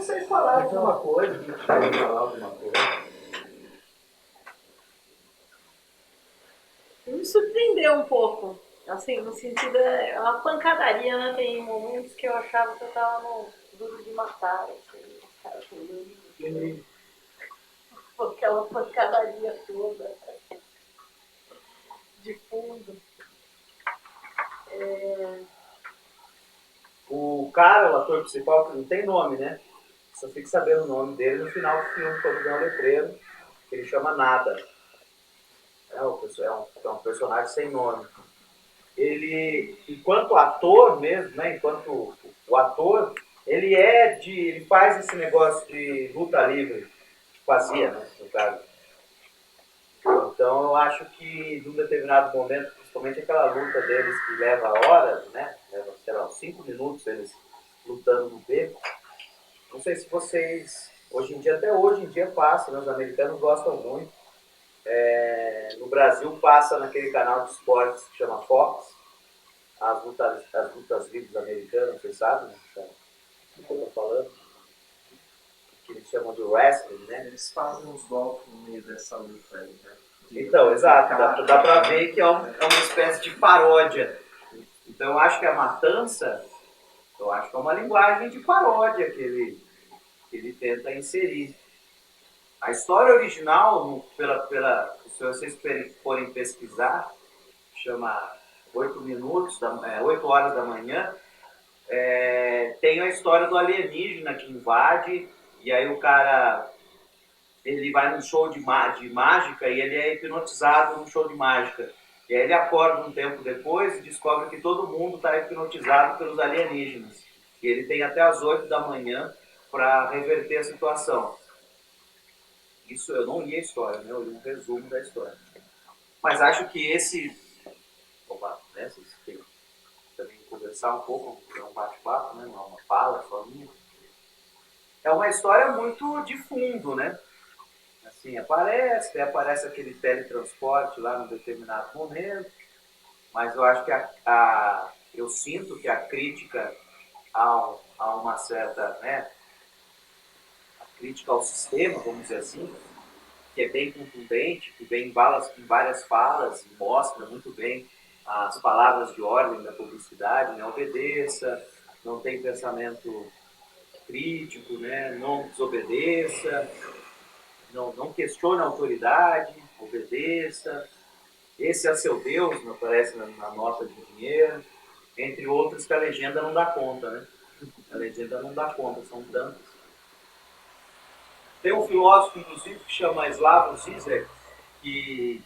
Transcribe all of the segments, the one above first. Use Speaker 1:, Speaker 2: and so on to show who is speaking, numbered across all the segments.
Speaker 1: vocês falarem alguma coisa, a gente vai falar alguma coisa.
Speaker 2: Me surpreendeu um pouco. Assim, no sentido, é uma pancadaria, né? Tem momentos que eu achava que eu tava no Duro de Matar, assim, os caras pulando. Aquela pancadaria toda de fundo.
Speaker 1: O cara, o ator principal, que não tem nome, né? Só fica sabendo o nome dele no final do filme, quando vê um letreiro, que ele chama Nada. É um personagem sem nome. Ele, enquanto ator mesmo, né? Enquanto o ator, ele faz esse negócio de luta livre, fazia, né? No caso. Então eu acho que num determinado momento, principalmente aquela luta deles que leva horas, né? Leva, sei lá, uns 5 minutos eles lutando no beco. Não sei se vocês, hoje em dia, até hoje em dia passa, né? Os americanos gostam muito. No Brasil passa naquele canal de esportes que chama Fox, as lutas livres americanas, vocês sabem, né? O que eu estou falando? Que eles chamam de wrestling, né?
Speaker 3: Eles fazem uns golpes no meio dessa luta aí, né?
Speaker 1: Então, exato, dá pra ver que é uma espécie de paródia. Então eu acho que a Matança, eu acho que é uma linguagem de paródia que ele tenta inserir. A história original, se vocês forem pesquisar, chama 8 horas da manhã, tem a história do alienígena que invade, e aí o cara ele vai num show de mágica e ele é hipnotizado num show de mágica. E aí ele acorda um tempo depois e descobre que todo mundo está hipnotizado pelos alienígenas. E ele tem até as 8 da manhã para reverter a situação. Isso eu não li a história, né? Eu li um resumo da história. Mas acho que vocês têm também conversar um pouco, é um bate-papo, né? Não é uma fala só minha. É uma história muito de fundo, né? Assim, aparece aquele teletransporte lá num determinado momento, mas eu acho que eu sinto que a crítica a uma certa, né, a crítica ao sistema, vamos dizer assim, que é bem contundente, que vem em várias falas e mostra muito bem as palavras de ordem da publicidade, né, obedeça, não tem pensamento crítico, né, não desobedeça, não questione a autoridade, obedeça. Esse é seu Deus, não aparece na nota de dinheiro, entre outros que a legenda não dá conta, né? A legenda não dá conta, são tantos. Tem um filósofo, inclusive, que chama Slavoj Zizek, que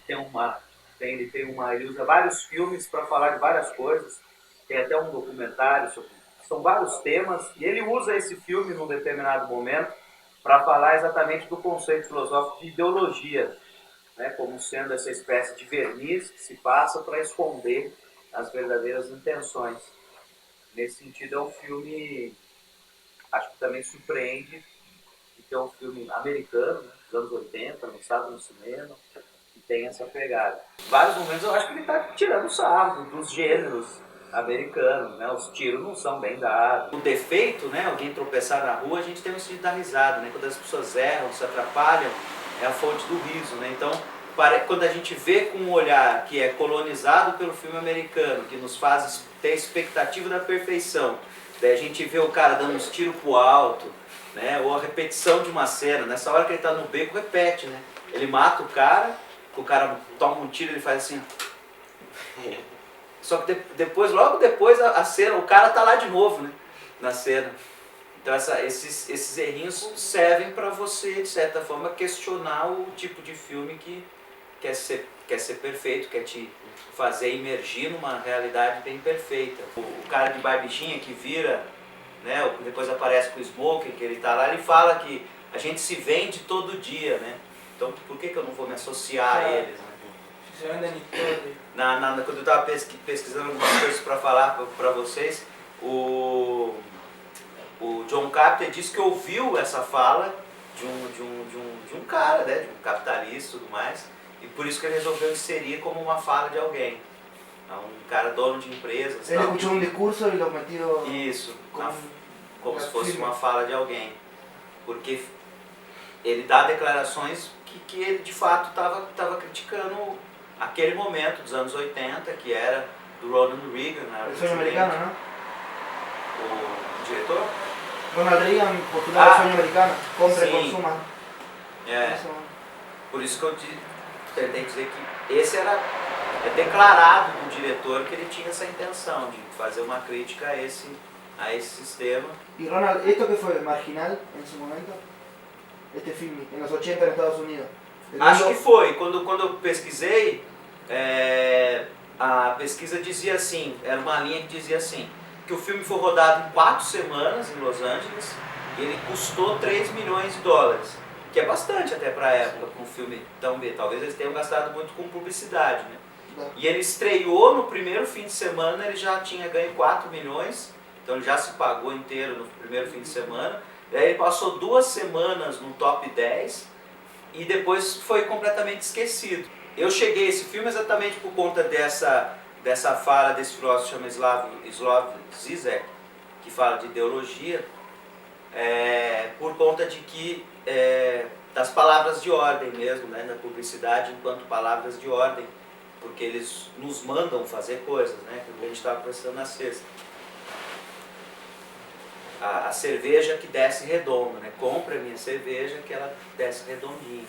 Speaker 1: ele usa vários filmes para falar de várias coisas, tem até um documentário são vários temas, e ele usa esse filme num determinado momento para falar exatamente do conceito filosófico de ideologia, né, como sendo essa espécie de verniz que se passa para esconder as verdadeiras intenções. Nesse sentido, é um filme, acho que também surpreende, que é um filme americano, né, dos anos 80, lançado no cinema, que tem essa pegada. Em vários momentos eu acho que ele está tirando sarro dos gêneros americanos, né? Os tiros não são bem dados. O defeito, né? Alguém tropeçar na rua, a gente tem um sentido da risada, né? Quando as pessoas erram, se atrapalham, é a fonte do riso, né? Então, quando a gente vê com um olhar que é colonizado pelo filme americano, que nos faz ter a expectativa da perfeição, daí a gente vê o cara dando uns tiros pro alto, né? Ou a repetição de uma cena, nessa hora que ele está no beco, repete, né? Ele mata o cara toma um tiro, ele faz assim. Só que logo depois a cena, o cara tá lá de novo, né? Na cena. Então esses errinhos servem para você, de certa forma, questionar o tipo de filme que quer ser perfeito, quer te fazer imergir numa realidade bem perfeita. O cara de barbichinha que vira, né? Depois aparece com o Smoker, que ele tá lá, ele fala que a gente se vende todo dia, né? Então por que eu não vou me associar a eles, né? Quando eu estava pesquisando algumas coisas para falar para vocês, o John Carpenter disse que ouviu essa fala de um cara, né, de um capitalista e tudo mais, e por isso que ele resolveu inserir como uma fala de alguém. Um cara dono de empresa.
Speaker 4: Ele escutou um discurso e lo metió.
Speaker 1: Isso, como se fosse uma fala de alguém. porque ele dá declarações que ele de fato estava criticando aquele momento dos anos 80, que era do Ronald Reagan.
Speaker 4: El sueño americano, ¿no?
Speaker 1: O diretor?
Speaker 4: Ronald Reagan postulaba el sueño americano, compre,
Speaker 1: sim.
Speaker 4: consuma.
Speaker 1: É,
Speaker 4: Eso.
Speaker 1: por isso que eu tentei dizer que esse era declarado do diretor que ele tinha essa intenção de fazer uma crítica a esse sistema.
Speaker 4: Y Ronald, ¿esto qué fue? ¿Marginal en su momento? Este film, en los 80 en Estados Unidos. El
Speaker 1: Acho
Speaker 4: mundo-
Speaker 1: que foi. Quando eu pesquisei, a pesquisa dizia assim, era uma linha que dizia assim, que o filme foi rodado em 4 semanas em Los Angeles e ele custou 3 milhões de dólares, que é bastante até para a época, com um filme tão bem. Talvez eles tenham gastado muito com publicidade, né? E ele estreou no primeiro fim de semana, ele já tinha ganho 4 milhões, então ele já se pagou inteiro no primeiro fim de semana. Daí ele passou 2 semanas no top 10 e depois foi completamente esquecido. Eu cheguei a esse filme exatamente por conta dessa fala desse filósofo chamado Slavoj Zizek, que fala de ideologia, por conta de que das palavras de ordem mesmo, né, da publicidade enquanto palavras de ordem, porque eles nos mandam fazer coisas, né, que a gente estava conversando na sexta. A cerveja que desce redonda, né? Compre a minha cerveja que ela desce redondinha.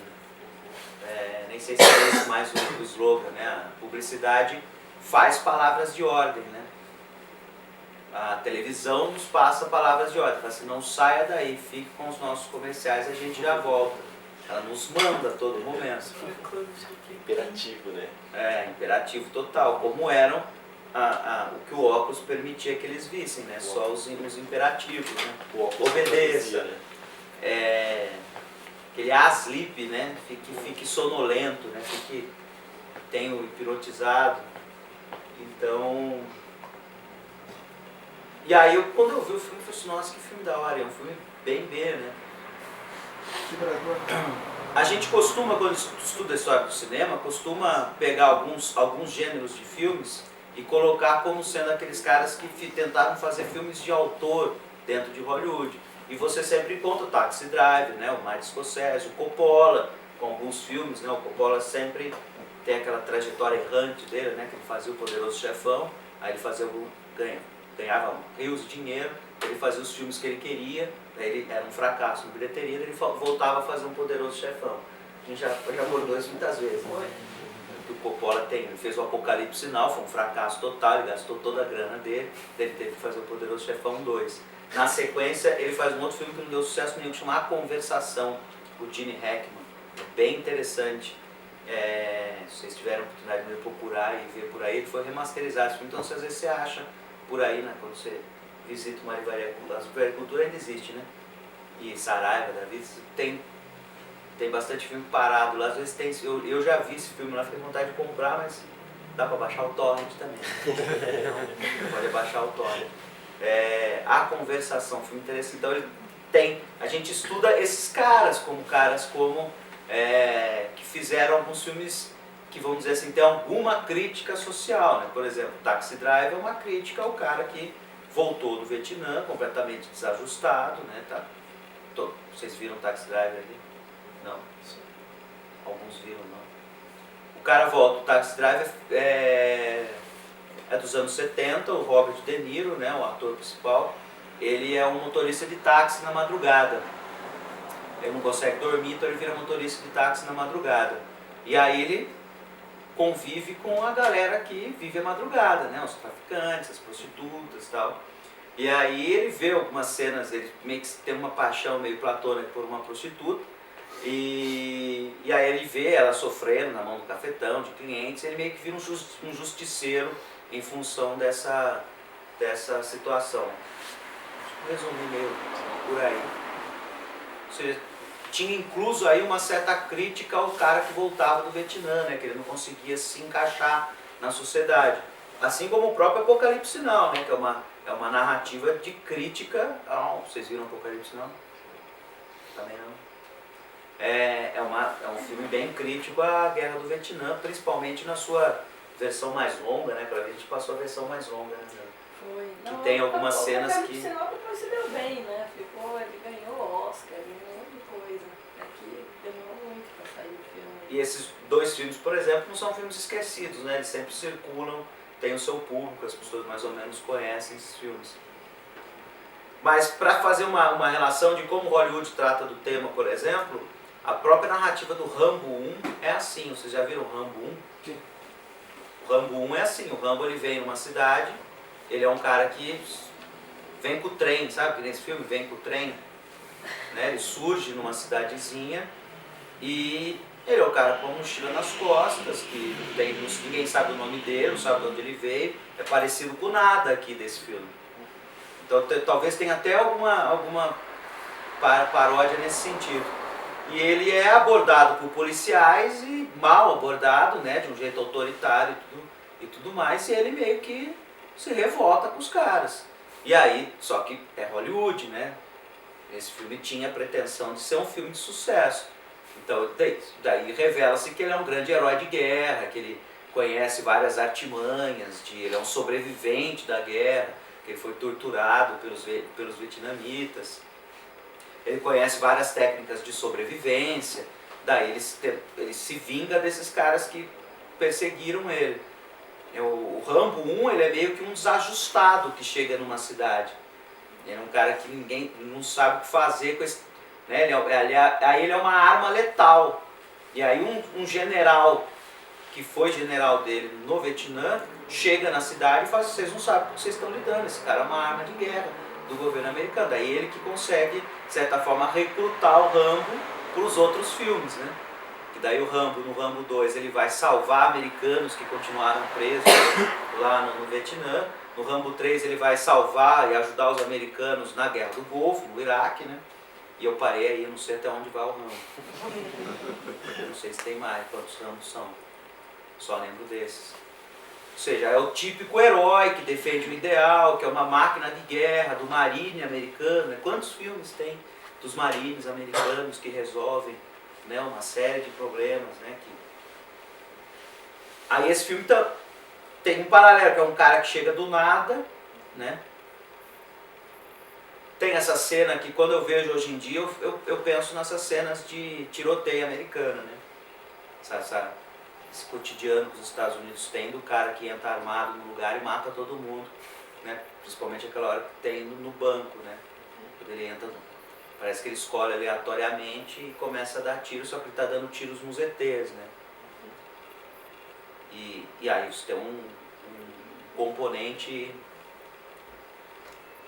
Speaker 1: Nem sei se é esse mais o slogan, né? A publicidade faz palavras de ordem, né? A televisão nos passa palavras de ordem, fala assim, não saia daí, fique com os nossos comerciais, a gente já volta. Ela nos manda a todo momento.
Speaker 5: Imperativo, né?
Speaker 1: Imperativo total, como eram o que o óculos permitia que eles vissem, né? Só os imperativos, né?
Speaker 5: O óculos
Speaker 1: Obedeça,
Speaker 5: produzia, né?
Speaker 1: Aquele asleep, né? Fique sonolento, né? Tenha o hipnotizado. Então... E aí, quando eu vi o filme, eu falei assim, nossa, que filme da hora, é um filme bem B, né?
Speaker 4: Super de acuerdo.
Speaker 1: A gente costuma, quando estuda a história do cinema, costuma pegar alguns gêneros de filmes e colocar como sendo aqueles caras que tentaram fazer filmes de autor dentro de Hollywood. E você sempre encontra o Taxi Drive, né, o Martin Scorsese, o Coppola, com alguns filmes, né, o Coppola sempre tem aquela trajetória errante dele, né, que ele fazia o Poderoso Chefão, aí ele fazia ganhava rios de dinheiro, ele fazia os filmes que ele queria, daí ele era um fracasso na bilheteria, daí ele voltava a fazer um Poderoso Chefão. A gente já abordou isso muitas vezes, né? Que o Coppola tem, ele fez o Apocalipse Sinal, foi um fracasso total, ele gastou toda a grana dele, daí ele teve que fazer o Poderoso Chefão 2. Na sequência, ele faz um outro filme que não deu sucesso nenhum, que chama A Conversação, o Gene Hackman, bem interessante. Se vocês tiverem a oportunidade de procurar e ver por aí, ele foi remasterizado esse filme, então às vezes você acha por aí, né, quando você visita uma livraria cultural, a livraria cultura ainda existe, né? E Saraiva, da vida, tem bastante filme parado lá, às vezes tem, eu já vi esse filme lá, fiquei com vontade de comprar, mas dá pra baixar o torrent também. Pode baixar o torrent. A Conversação, um filme interessante, então a gente estuda esses caras como que fizeram alguns filmes que, vamos dizer assim, tem alguma crítica social, né? Por exemplo, Taxi Drive é uma crítica ao cara que voltou do Vietnã completamente desajustado, né? Vocês viram Taxi Drive ali? Não. Alguns viram, não. O cara volta, o Taxi Drive é dos anos 70, o Robert De Niro, né, o ator principal, ele é um motorista de táxi na madrugada. Ele não consegue dormir, então ele vira motorista de táxi na madrugada. E aí ele convive com a galera que vive a madrugada, né, os traficantes, as prostitutas e tal. E aí ele vê algumas cenas, ele meio que tem uma paixão meio platônica por uma prostituta, e aí ele vê ela sofrendo na mão do cafetão, de clientes, ele meio que vira um justiceiro em função dessa situação. Resumir meio por aí. Ou seja, tinha incluso aí uma certa crítica ao cara que voltava do Vietnã, né, que ele não conseguia se encaixar na sociedade. Assim como o próprio Apocalipse Sinal, né, que é uma narrativa de crítica ao... Vocês viram Apocalipse Sinal? Também não. É um filme bem crítico à Guerra do Vietnã, principalmente na sua versão mais longa, né? Pra ver, a gente passou a versão mais longa, né?
Speaker 2: Foi.
Speaker 1: Que
Speaker 5: tem algumas cenas que...
Speaker 2: Senão depois se deu bem, né? Ele ganhou o Oscar, ganhou muita coisa. Aqui demorou muito pra sair o filme.
Speaker 5: E esses dois filmes, por exemplo, não são filmes esquecidos, né? Eles sempre circulam, tem o seu público, as pessoas mais ou menos conhecem esses filmes. Mas para fazer uma relação de como Hollywood trata do tema, por exemplo, a própria narrativa do Rambo 1 é assim. Vocês já viram o Rambo 1?
Speaker 4: Sim.
Speaker 5: O Rambo 1 é assim. O Rambo ele vem numa cidade, ele é um cara que vem com o trem, sabe? Que nesse filme vem com o trem. Né? Ele surge numa cidadezinha e ele é o cara com uma mochila nas costas, que ninguém sabe o nome dele, não sabe de onde ele veio. É parecido com nada aqui desse filme. Então talvez tenha até alguma paródia nesse sentido. E ele é abordado por policiais e mal abordado, né, de um jeito autoritário e tudo mais, e ele meio que se revolta com os caras. E aí, só que é Hollywood, né? Esse filme tinha a pretensão de ser um filme de sucesso. Então daí revela-se que ele é um grande herói de guerra, que ele conhece várias artimanhas, ele é um sobrevivente da guerra, que ele foi torturado pelos vietnamitas. Ele conhece várias técnicas de sobrevivência, daí ele se vinga desses caras que perseguiram ele. O Rambo 1 ele é meio que um desajustado que chega numa cidade. Ele é um cara que ninguém não sabe o que fazer com esse... Né? Aí ele é uma arma letal. E aí um general, que foi general dele no Vietnã, chega na cidade e fala: vocês não sabem com que vocês estão lidando, esse cara é uma arma de guerra do governo americano. Daí ele que consegue, de certa forma, recrutar o Rambo para os outros filmes, né? Que daí o Rambo, no Rambo 2, ele vai salvar americanos que continuaram presos lá no Vietnã. No Rambo 3 ele vai salvar e ajudar os americanos na Guerra do Golfo, no Iraque, né? E eu parei aí, eu não sei até onde vai o Rambo. Eu não sei se tem mais, quantos Rambos são. Só lembro desses. Ou seja, é o típico herói que defende o ideal, que é uma máquina de guerra, do marine americano. Quantos filmes tem dos marines americanos que resolvem, né, uma série de problemas, né? Aí esse filme tem um paralelo, que é um cara que chega do nada, né? Tem essa cena que quando eu vejo hoje em dia, eu penso nessas cenas de tiroteio americano, né? Esse cotidiano que os Estados Unidos têm do cara que entra armado no lugar e mata todo mundo, né? Principalmente aquela hora que tem no banco, né? Quando ele entra, parece que ele escolhe aleatoriamente e começa a dar tiros, só que ele está dando tiros nos ETs, né? E aí isso tem um componente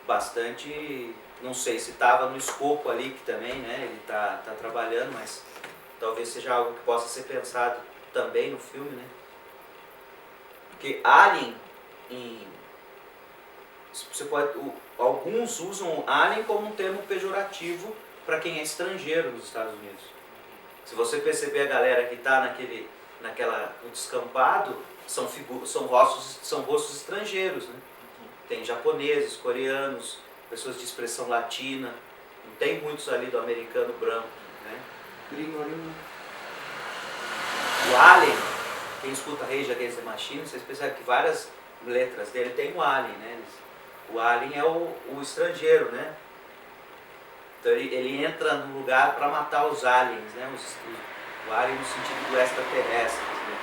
Speaker 5: bastante, não sei se estava no escopo ali que também, né? Ele tá trabalhando, mas talvez seja algo que possa ser pensado também no filme, né? Porque Alien, alguns usam Alien como um termo pejorativo para quem é estrangeiro nos Estados Unidos. Se você perceber a galera que está no descampado, são rostos estrangeiros, né? Tem japoneses, coreanos, pessoas de expressão latina, não tem muitos ali do americano branco, né? O Alien, quem escuta Rage Against the Machine, vocês percebem que várias letras dele tem o Alien, né? O Alien é o estrangeiro, né? Então ele entra no lugar para matar os aliens, né? O Alien no sentido do extraterrestre. Né?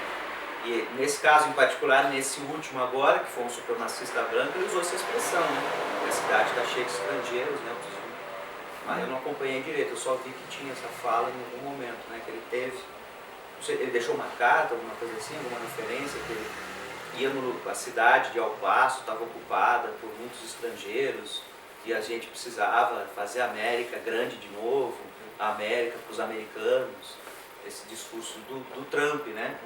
Speaker 5: E nesse caso em particular, nesse último agora, que foi um supremacista branco, ele usou essa expressão, né? A cidade está cheia de estrangeiros, né? Mas eu não acompanhei direito, eu só vi que tinha essa fala em algum momento, né? Que ele teve. Ele deixou uma carta, alguma coisa assim, alguma referência, que ele ia a cidade de El Paso, estava ocupada por muitos estrangeiros e a gente precisava fazer a América grande de novo, a América para os americanos, esse discurso do Trump, né?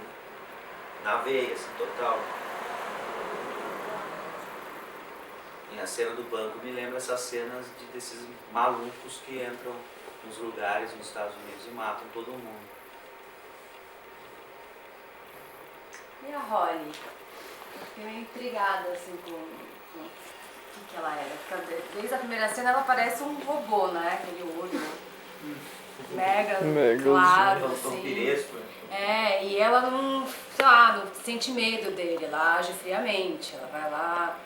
Speaker 5: Na veia, assim, total. E a cena do banco me lembra essas cenas desses malucos que entram nos lugares nos Estados Unidos e matam todo mundo.
Speaker 6: E a Holly? Eu fiquei meio intrigada assim com o que ela era. Desde a primeira cena ela parece um robô, né? Aquele olho mega claro, assim. E ela não, sei lá, não sente medo dele, ela age friamente, ela vai lá,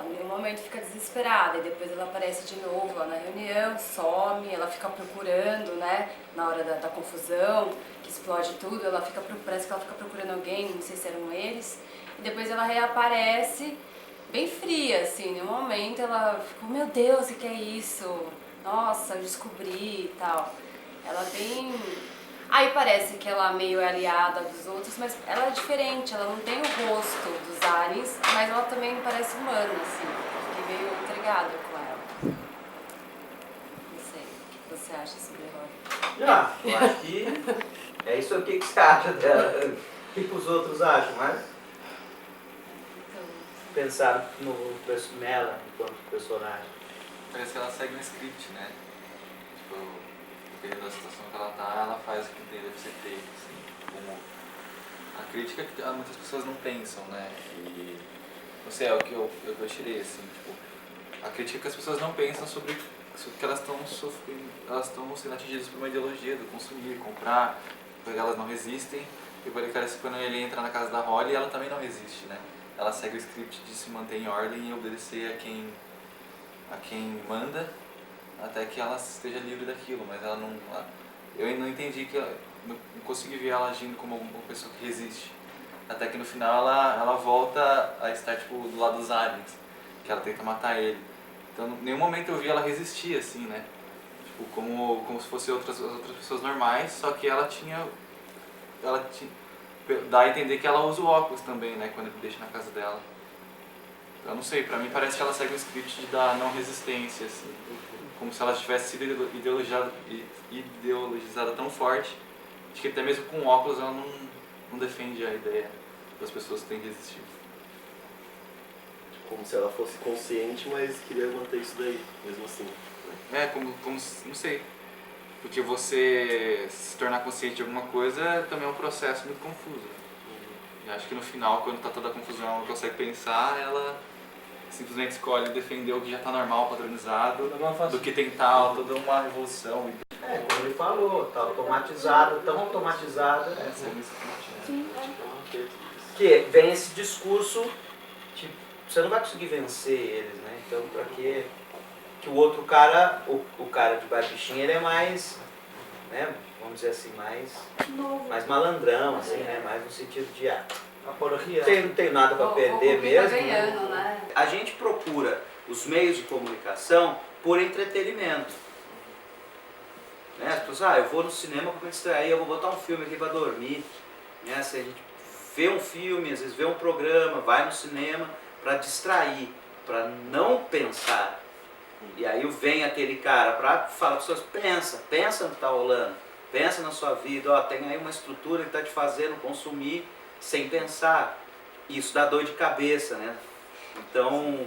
Speaker 6: Ela em um momento fica desesperada e depois ela aparece de novo lá na reunião, some, ela fica procurando, né, na hora da confusão, que explode tudo, parece que ela fica procurando alguém, não sei se eram eles, e depois ela reaparece bem fria, assim, em um momento ela ficou, meu Deus, o que é isso? Nossa, eu descobri e tal. Ela bem... Aí parece que ela é meio aliada dos outros, mas ela é diferente, ela não tem o rosto dos aliens, mas ela também parece humana, assim. Fiquei meio intrigada com ela. Não sei, o que você acha sobre ela?
Speaker 5: Eu acho que é isso aí. O que você acha dela? O que os outros acham, mas pensaram nela enquanto personagem.
Speaker 7: Parece que ela segue um script, né? Tipo, dependendo da situação que ela tá, ela faz o que deve ser feito, assim. Como a crítica que muitas pessoas não pensam, né? E não sei, é o que eu tirei, assim, tipo, a crítica que as pessoas não pensam sobre que elas estão sofrendo, elas estão sendo atingidas por uma ideologia do consumir, comprar, porque elas não resistem. E parece que quando ele entra na casa da Holly, ela também não resiste, né? Ela segue o script de se manter em ordem e obedecer a quem manda, até que ela esteja livre daquilo, mas ela não... Eu não entendi não consegui ver ela agindo como uma pessoa que resiste. Até que no final ela volta a estar tipo, do lado dos aliens, que ela tenta matar ele. Então em nenhum momento eu vi ela resistir, assim, né? Tipo, como se fossem outras pessoas normais, só que ela tinha... Dá a entender que ela usa o óculos também, né? Quando ele deixa na casa dela. Eu não sei, pra mim parece que ela segue um script da não resistência, assim. Como se ela tivesse sido ideologizada tão forte, de que até mesmo com óculos ela não defende a ideia das pessoas que têm que resistir.
Speaker 3: Como se ela fosse consciente, mas queria manter isso daí, mesmo assim.
Speaker 7: É, como não sei. Porque você se tornar consciente de alguma coisa também é um processo muito confuso. E acho que no final, quando tá toda a confusão, ela não consegue pensar, ela simplesmente escolhe defender o que já está normal, padronizado, do que tentar toda uma revolução.
Speaker 5: Como ele falou, tá automatizado, tão automatizado, que vem esse discurso, tipo, você não vai conseguir vencer eles, né? Então, pra que o outro cara, o cara de barbichinha, ele é mais, né, vamos dizer assim, mais malandrão, assim, né? Mais no sentido de, não tenho nada para perder mesmo.
Speaker 6: Ganhando, né?
Speaker 5: A gente procura os meios de comunicação por entretenimento. Né? As pessoas, eu vou no cinema para me distrair, eu vou botar um filme aqui para dormir. Né? Assim, a gente vê um filme, às vezes vê um programa, vai no cinema para distrair, para não pensar. E aí vem aquele cara para falar para as pessoas, pensa no que está rolando, pensa na sua vida, tem aí uma estrutura que está te fazendo consumir sem pensar. Isso dá dor de cabeça, né? Então,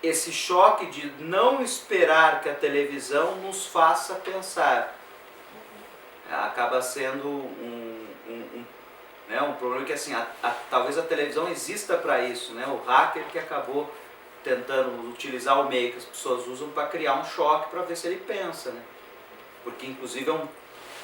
Speaker 5: esse choque de não esperar que a televisão nos faça pensar acaba sendo um problema que, assim, talvez a televisão exista para isso, né? O hacker que acabou tentando utilizar o meio que as pessoas usam para criar um choque para ver se ele pensa, né? Porque, inclusive,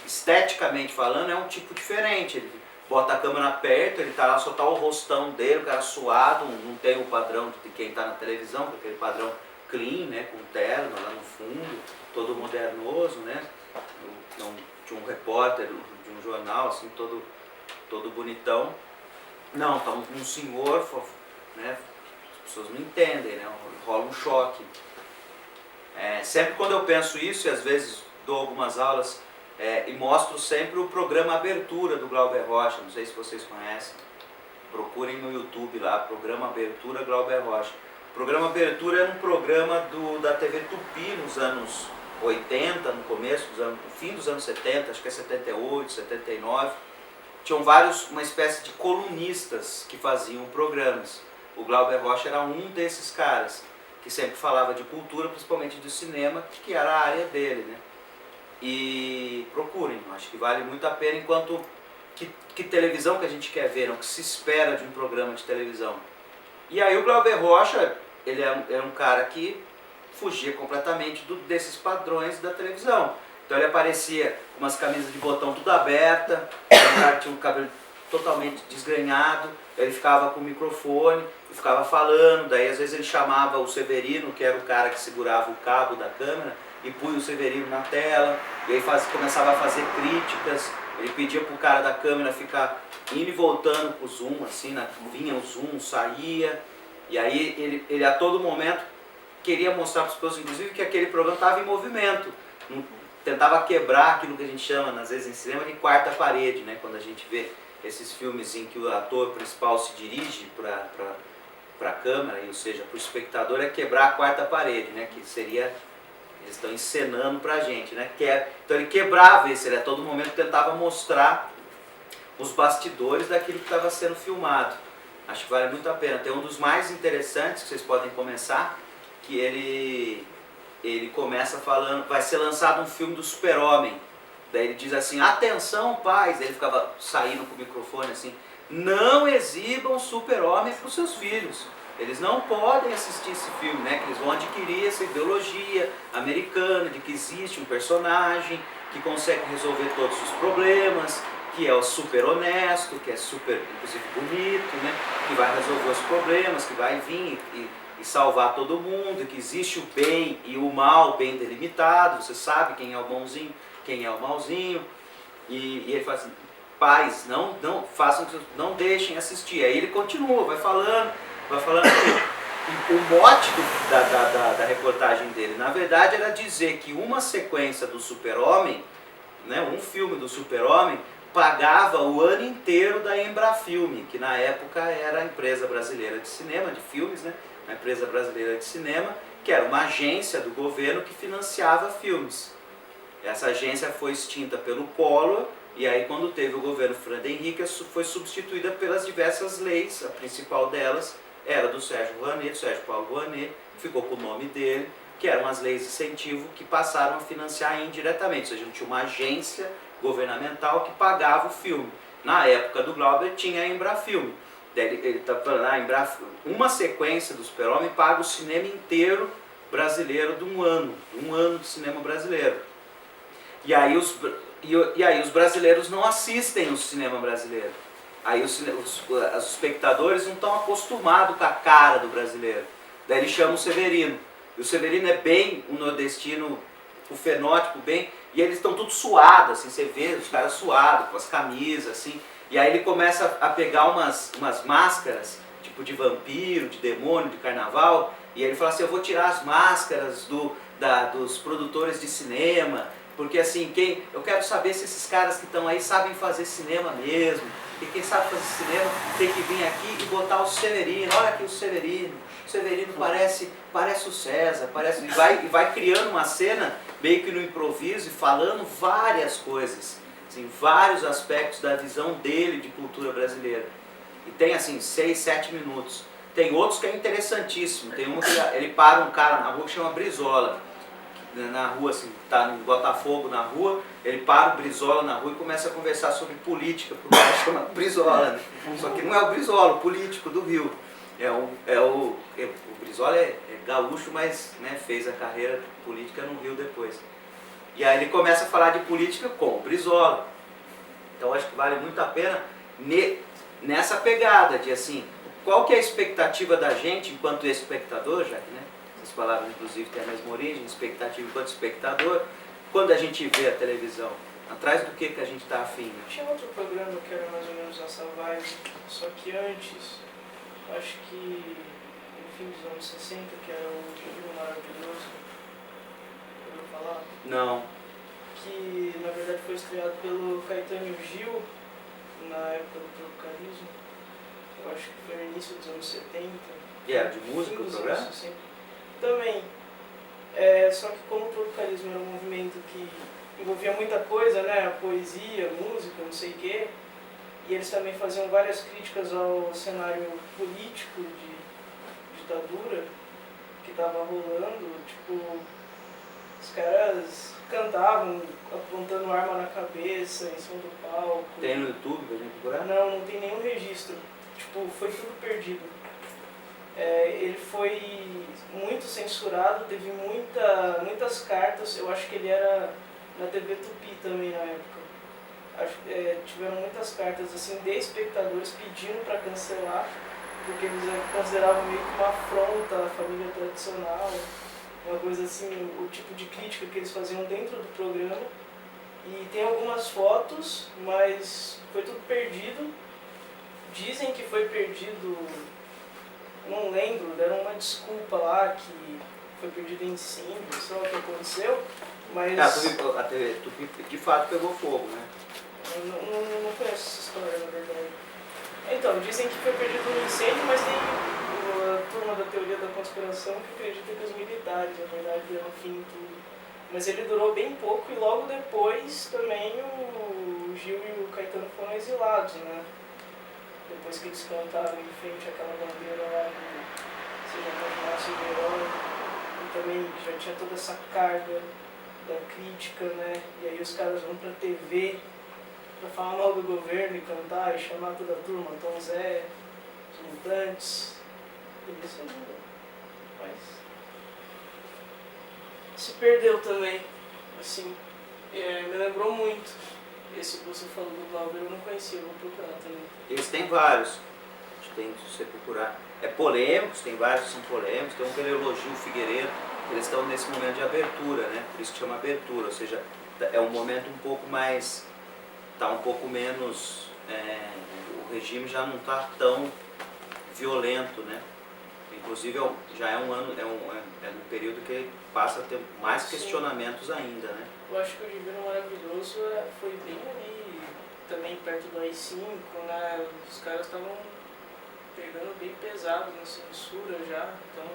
Speaker 5: esteticamente falando, é um tipo diferente. Ele bota a câmera perto, ele tá lá, só tá o rostão dele, o cara suado, não tem o padrão de quem tá na televisão, que é aquele padrão clean, né, com terno lá no fundo, todo modernoso, né? Tinha um repórter de um jornal, assim, todo bonitão. Não, tá um senhor, né? As pessoas não entendem, né? Rola um choque. Sempre quando eu penso isso, e às vezes dou algumas aulas, e mostro sempre o programa Abertura do Glauber Rocha, não sei se vocês conhecem, procurem no YouTube lá, programa Abertura Glauber Rocha. O programa Abertura é um programa da TV Tupi nos anos 80, no fim dos anos 70, acho que é 78, 79, tinham uma espécie de colunistas que faziam programas. O Glauber Rocha era um desses caras, que sempre falava de cultura, principalmente de cinema, que era a área dele, né? E procurem, acho que vale muito a pena, enquanto que televisão que a gente quer ver, o que se espera de um programa de televisão. E aí o Glauber Rocha, ele é um cara que fugia completamente desses padrões da televisão. Então ele aparecia com umas camisas de botão tudo aberta, tinha um cabelo totalmente desgrenhado, ele ficava com o microfone e ficava falando, daí às vezes ele chamava o Severino, que era o cara que segurava o cabo da câmera, e punha o Severino na tela, e aí começava a fazer críticas, ele pedia pro cara da câmera ficar indo e voltando pro zoom, assim, vinha o zoom, saía, e aí ele a todo momento queria mostrar para as pessoas, inclusive, que aquele programa estava em movimento, tentava quebrar aquilo que a gente chama, às vezes em cinema, de quarta parede, né? Quando a gente vê esses filmes em que o ator principal se dirige para a câmera, ou seja, para o espectador, é quebrar a quarta parede, né? Que seria, eles estão encenando para a gente, né? Então ele quebrava isso, ele a todo momento tentava mostrar os bastidores daquilo que estava sendo filmado. Acho que vale muito a pena. Tem um dos mais interessantes que vocês podem começar, que ele começa falando, vai ser lançado um filme do Super-Homem. Daí ele diz assim, atenção pais, ele ficava saindo com o microfone assim, não exibam Super-Homem para os seus filhos. Eles não podem assistir esse filme, né? Que eles vão adquirir essa ideologia americana de que existe um personagem que consegue resolver todos os problemas, que é o super honesto, que é super, inclusive, bonito, né? Que vai resolver os problemas, que vai vir e salvar todo mundo, que existe o bem e o mal bem delimitado, você sabe quem é o bonzinho, quem é o malzinho, e ele fala assim, pais, não façam, não deixem assistir. Aí ele continua, vai falando que o mote da reportagem dele, na verdade, era dizer que uma sequência do Super-Homem, né, um filme do Super-Homem, pagava o ano inteiro da Embrafilme, que na época era a empresa brasileira de cinema, de filmes, né? A empresa brasileira de cinema, que era uma agência do governo que financiava filmes. Essa agência foi extinta pelo Collor, e aí quando teve o governo Fernando Henrique, foi substituída pelas diversas leis, a principal delas era do Sérgio Paulo Rouanet, ficou com o nome dele, que eram as leis de incentivo que passaram a financiar indiretamente, ou seja, tinha uma agência governamental que pagava o filme. Na época do Glauber tinha a Embrafilme. Ele está falando, uma sequência do Super-Homem paga o cinema inteiro brasileiro de um ano de cinema brasileiro. E aí os brasileiros não assistem o cinema brasileiro. Aí os espectadores não estão acostumados com a cara do brasileiro. Daí ele chama o Severino. E o Severino é bem um nordestino, o fenótipo bem, e eles estão todos suados, assim, você vê os caras suados, com as camisas, assim. E aí ele começa a pegar umas máscaras, tipo de vampiro, de demônio, de carnaval, e ele fala assim, eu vou tirar as máscaras dos produtores de cinema, porque assim, eu quero saber se esses caras que estão aí sabem fazer cinema mesmo, e quem sabe fazer cinema tem que vir aqui e botar o Severino, olha aqui o Severino parece o César, e vai criando uma cena meio que no improviso e falando várias coisas. Assim, vários aspectos da visão dele de cultura brasileira. E tem assim 6, 7 minutos. Tem outros que é interessantíssimo. Tem um que ele para um cara na rua que chama Brizola. Na rua, assim, tá no Botafogo na rua, ele para o Brizola na rua e começa a conversar sobre política, porque o cara chama Brizola, né? Só que não é o Brizola, o político do Rio. O Brizola é gaúcho, mas né, fez a carreira política no Rio depois. E aí ele começa a falar de política com o Brizola. Então acho que vale muito a pena nessa pegada de assim, qual que é a expectativa da gente enquanto espectador, já que né, essas palavras inclusive têm a mesma origem, expectativa enquanto espectador, quando a gente vê a televisão, atrás do que a gente está afim. Né?
Speaker 8: Tinha outro programa que era mais ou menos essa vibe, só que antes, acho que no fim dos anos 60, que era o Gil Maravilhoso, ouviu falar?
Speaker 5: Não.
Speaker 8: Que na verdade foi estreado pelo Caetano Gil na época do Tropicarismo. Eu acho que foi no início dos anos 70.
Speaker 5: E era de música o programa?
Speaker 8: Também. Só que como o Tropicarismo era um movimento que envolvia muita coisa, né? Poesia, música, não sei o quê. E eles também faziam várias críticas ao cenário político de ditadura que estava rolando. Tipo, os caras cantavam apontando arma na cabeça em cima do palco.
Speaker 5: Tem no YouTube pra gente procurar?
Speaker 8: Não tem nenhum registro. Tipo, foi tudo perdido. Ele foi muito censurado, teve muitas cartas. Eu acho que ele era na TV Tupi também na época. tiveram muitas cartas assim de espectadores pedindo para cancelar, porque eles consideravam meio que uma afronta à família tradicional, uma coisa assim, o tipo de crítica que eles faziam dentro do programa. E tem algumas fotos, mas foi tudo perdido. Dizem que foi perdido, não lembro, deram uma desculpa lá que foi perdido em incêndio, sei lá o que aconteceu, mas...
Speaker 5: A TV Tupi de fato pegou fogo, né?
Speaker 8: Eu não conheço essa história, na verdade. Então, dizem que foi perdido no incêndio, mas tem a turma da teoria da conspiração que acredita que os militares, na verdade, deram fim em tudo. Mas ele durou bem pouco e logo depois também o Gil e o Caetano foram exilados, né? Depois que eles cantaram em frente àquela bandeira lá do Seja Continuasse de Herói, e também já tinha toda essa carga da crítica, né? E aí os caras vão pra TV pra falar mal do governo e cantar e chamar toda a turma, Tom Zé, os Mutantes, e isso ajuda. Mas se perdeu também, assim, me lembrou muito. Esse que você falou do Glauber eu não conhecia, eu vou procurar também.
Speaker 5: Eles têm vários, tem que você procurar. É polêmicos, tem vários que são polêmicos, tem um que ele elogia o Figueiredo, eles estão nesse momento de abertura, né? Por isso que chama abertura, ou seja, é um momento um pouco mais, está um pouco menos, o regime já não está tão violento, né? Inclusive já é um ano, é um período que passa a ter mais questionamentos ainda, né?
Speaker 8: Eu acho que o Divino Maravilhoso foi bem ali, também perto do AI-5, né? Os caras estavam pegando bem pesado na censura já, então